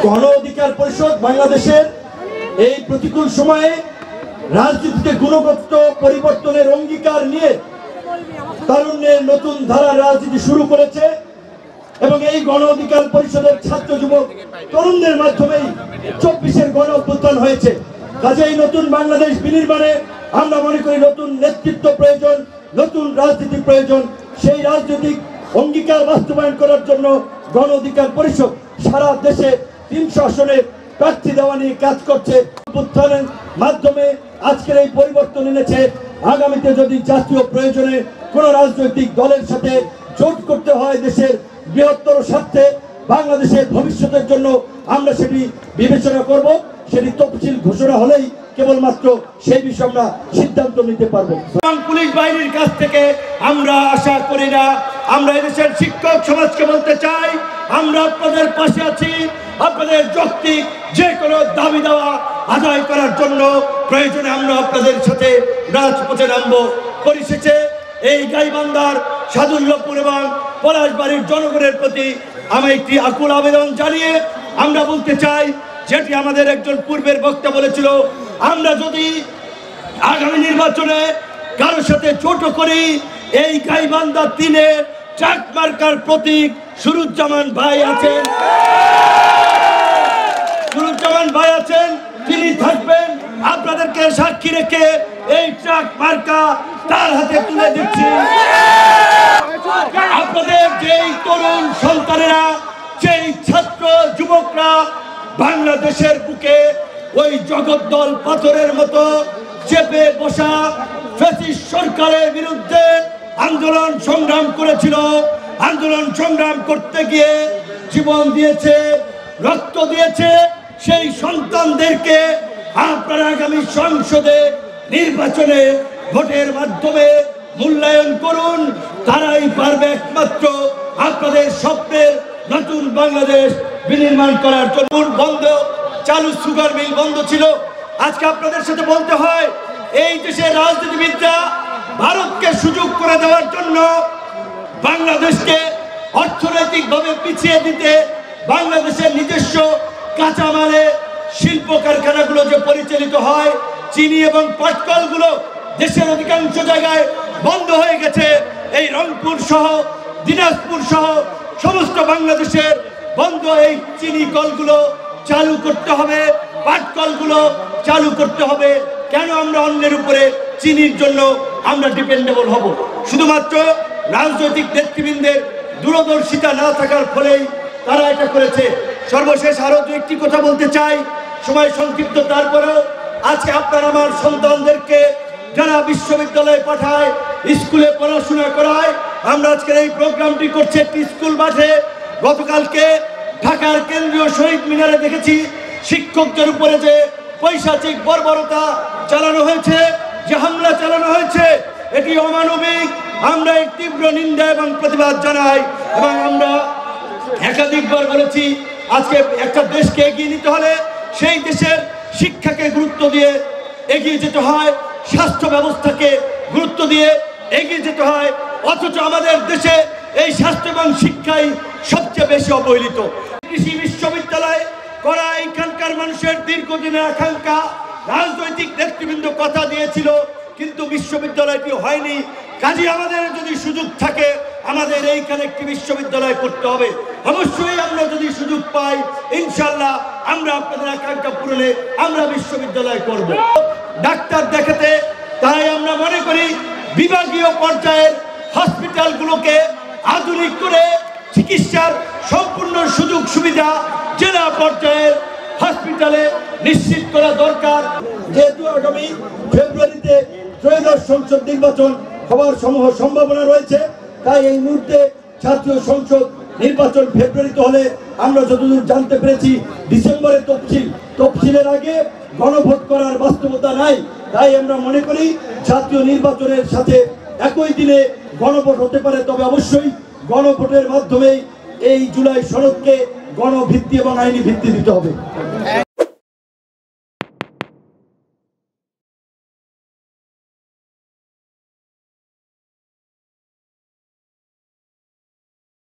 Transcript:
গণ অধিকার পরিষদ বাংলাদেশের এই প্রতিকূল সময়ে রাজনীতিতে গুণগত পরিবর্তনের অঙ্গীকার নিয়ে তারুণ্যের নতুন ধারার রাজনীতি শুরু করেছে এবং এই গণ অধিকার পরিষদের ছাত্র যুবক তরুণদের মাধ্যমেই 24-এর গণ অভ্যুত্থান হয়েছে। কাজেই নতুন বাংলাদেশ বিনির্মাণে আমরা মনে করি নতুন নেতৃত্ব প্রয়োজন, নতুন রাজনীতি প্রয়োজন। সেই রাজনৈতিক অঙ্গীকার বাস্তবায়ন করার জন্য গণ অধিকার পরিষদ সারা দেশে 300 আসনে প্রার্থী দেওয়া নিয়ে কাজ করছে। অভ্যুত্থানের মাধ্যমে আজকের এই পরিবর্তন এনেছে। আগামীতে যদি জাতীয় প্রয়োজনে কোন রাজনৈতিক দলের সাথে জোট করতে হয় দেশের বৃহত্তর স্বার্থে, বাংলাদেশের ভবিষ্যতের জন্য, আমরা সেটি বিবেচনা করব। সেটি তফসিল ঘোষণা হলেই কেবলমাত্র সেই বিষয়ে আমরা সিদ্ধান্ত নিতে পারবো। পুলিশ বাহিনীর কাছ থেকে আমরা আশা করি না। আমরা এদেশের শিক্ষক সমাজকে বলতে চাই, আমরা আপনাদের পাশে আছি। আপনাদের যৌক্তিক যে কোনো দাবি দেওয়া আদায় করার জন্য প্রয়োজনে আমরা আপনাদের সাথে রাজপথে নামবো। পরিশেষে এই গাইবান্ধার সাদুল্যপুর এবং পলাশবাড়ির জনগণের প্রতি আমি একটি আকুল আবেদন জানিয়ে আমরা বলতে চাই, যেটি আমাদের একজন পূর্বের বক্তা বলেছিল, আমরা যদি আগামী নির্বাচনে কারোর সাথে জোট করি, এই গাইবান্ধা 3-এ চাক মার্কার প্রতীক সুরুজ্জামান ভাই আছেন, তিনি থাকবেন। আপনাদেরকে সাক্ষী রেখে এই ট্রাক মার্কা তার হাতে তুলে দিচ্ছি। আপনাদের যেই তরুণ সন্তানেরা, যেই ছাত্র যুবকরা বাংলাদেশের বুকে ওই জগদ্দল পাথরের মতো চেপে বসা ফ্যাসিস্ট সরকারের বিরুদ্ধে আন্দোলন সংগ্রাম করেছিল, আন্দোলন সংগ্রাম করতে গিয়ে জীবন দিয়েছে, রক্ত দিয়েছে, সেই সন্তানদেরকে আপনারা আগামী সংসদে নির্বাচনে ভোটের মাধ্যমে মূল্যায়ন করুন। তারাই পারবে একমাত্র আপনাদের স্বপ্নের নতুন বাংলাদেশ বিনির্মাণ করার জন্য। বন্ধ চালু সুগার মিল বন্ধ ছিল। আজকে আপনাদের সাথে বলতে হয়, এই দেশের রাজনীতিবিদরা ভারতকে সুযোগ করে দেওয়ার জন্য বাংলাদেশকে অর্থনৈতিকভাবে পিছিয়ে দিতে, বাংলাদেশের নিজস্ব কাঁচামালে শিল্প কারখানাগুলো যে পরিচালিত হয়, চিনি এবং পাটকলগুলো দেশের অধিকাংশ জায়গায় বন্ধ হয়ে গেছে। এই রংপুর সহ দিনাজপুর সহ সমস্ত বাংলাদেশের বন্ধ এই চিনি কলগুলো চালু করতে হবে, পাটকলগুলো চালু করতে হবে। কেন আমরা অন্যের উপরে চিনির জন্য আমরা ডিপেন্ডেবল হব? শুধুমাত্র রাজনৈতিক নেতৃবৃন্দের দূরদর্শিতা না থাকার ফলেই তারা এটা করেছে। সর্বশেষ আরো দু একটি কথা বলতে চাই, সময় সংক্ষিপ্ত। তারপরেও আজকে আপনার আমার সন্তানদেরকে যারা বিশ্ববিদ্যালয়ে পাঠায়, স্কুলে পড়াশোনা করায়, আমরা আজকের এই প্রোগ্রামটি করছি একটি স্কুল মাঠে। গতকালকে ঢাকার কেন্দ্রীয় শহীদ মিনারে দেখেছি শিক্ষকদের উপরে যে পৈশাচিক বর্বরতা চালানো হয়েছে, যে হামলা চালানো হয়েছে, এটি অমানবিক। আমরা এর তীব্র নিন্দা এবং প্রতিবাদ জানাই এবং আমরা একাধিকবার বলেছি, আজকে একটা দেশকে এগিয়ে নিতে হলে সেই দেশের শিক্ষাকে গুরুত্ব দিয়ে এগিয়ে যেতে হয়, স্বাস্থ্য ব্যবস্থাকে গুরুত্ব দিয়ে এগিয়ে যেতে হয়। অথচ আমাদের দেশে এই স্বাস্থ্য এবং শিক্ষাই সবচেয়ে বেশি অবহেলিত। কৃষি বিশ্ববিদ্যালয় করা এখানকার মানুষের দীর্ঘদিনের আকাঙ্ক্ষা। রাজনৈতিক নেতৃবৃন্দ কথা দিয়েছিল, কিন্তু বিশ্ববিদ্যালয়টি হয়নি। কাজে আমাদের যদি সুযোগ থাকে, আমাদের এইখানে একটি বিশ্ববিদ্যালয় করতে হবে। অবশ্যই আমরা যদি সুযোগ পাই, ইনশাল্লাহ আমরা আপনাদের আকাঙ্ক্ষা পূরণে আমরা বিশ্ববিদ্যালয় করব। ডাক্তার দেখাতে, তাই আমরা মনে করি বিভাগীয় পর্যায়ের হসপিটালগুলোকে আধুনিক করে চিকিৎসার সম্পূর্ণ সুযোগ সুবিধা জেলা পর্যায়ের হসপিটালে নিশ্চিত করা দরকার। যেহেতু আগামী ফেব্রুয়ারিতে ত্রয়োদশ সংসদ নির্বাচন হওয়ার সম্ভাবনা রয়েছে, তাই এই মুহূর্তে জাতীয় সংসদ নির্বাচন ফেব্রুয়ারিতে হলে আমরা যতদূর জানতে পেরেছি ডিসেম্বরে তফসিলের আগে গণভোট করার বাস্তবতা নাই। তাই আমরা মনে করি জাতীয় নির্বাচনের সাথে একই দিনে গণভোট হতে পারে, তবে অবশ্যই গণভোটের মাধ্যমে এই জুলাই সনদকে গণভিত্তি এবং আইনি ভিত্তি দিতে হবে।